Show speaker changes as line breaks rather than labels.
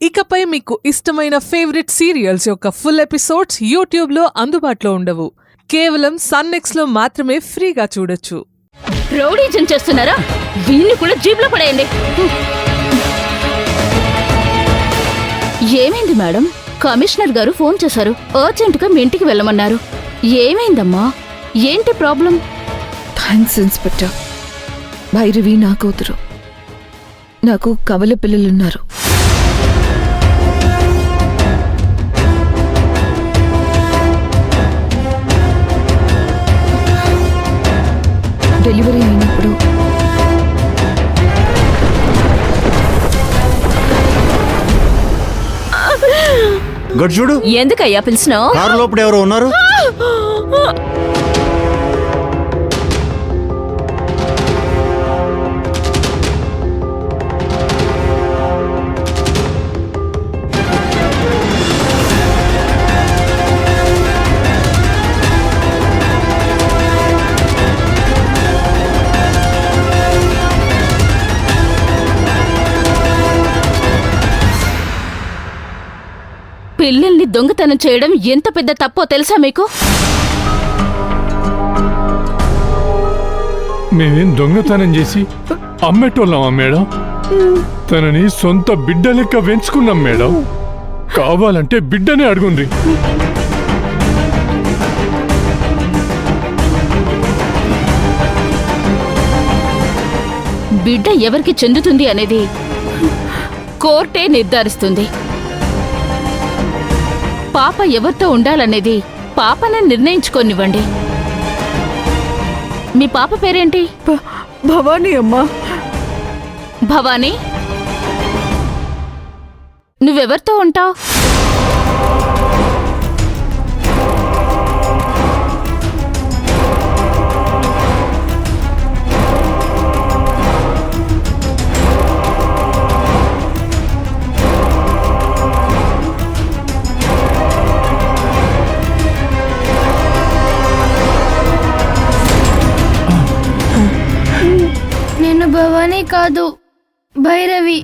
ఇకపై మీకు ఇష్టమైన ఫేవరెట్ సీరియల్స్ యొక్క ఫుల్ ఎపిసోడ్స్ యూట్యూబ్లో అందుబాటులో ఉండవు. కేవలం సన్నెక్స్లో మాత్రమే ఫ్రీగా చూడొచ్చు.
రౌడీజం చేస్తున్నారా? వీళ్ళు కూడా జీబ్లో పడేయండి. ఏమైంది మేడం? కమిషనర్ గారు ఫోన్ చేశారు. అర్జెంటుగా మీ ఇంటికి వెళ్ళమన్నారు. ఏమైందమ్మా? ఏంటి ప్రాబ్లం?
Thanks inspector. భైరవి నా కూతురు. నాకు కవల పిల్లలున్నారు. డెలివరీ అయినప్పుడు
చూడు.
ఎందుకయ్యా పిలిచినావు?
కారు లోపల ఎవరో ఉన్నారు.
పిల్లల్ని దొంగతనం చేయడం ఎంత పెద్ద తప్పో తెలుసా మీకు?
మేమేం దొంగతనం చేసి అమ్మేటోళ్ళమా మేడం? తనని సొంత బిడ్డ లెక్క పెంచుకున్నాం మేడం. కావాలంటే బిడ్డనే అడుగుండ్రి.
బిడ్డ ఎవరికి చెందుతుంది అనేది కోర్టే నిర్ధారిస్తుంది. పాప ఎవరితో ఉండాలనేది పాపనే నిర్ణయించుకోనివ్వండి. మీ పాప పేరేంటి?
భవానీ అమ్మా.
భవానీ, నువ్వెవరితో ఉంటావు?
నేను భవానీ కాదు, భైరవి.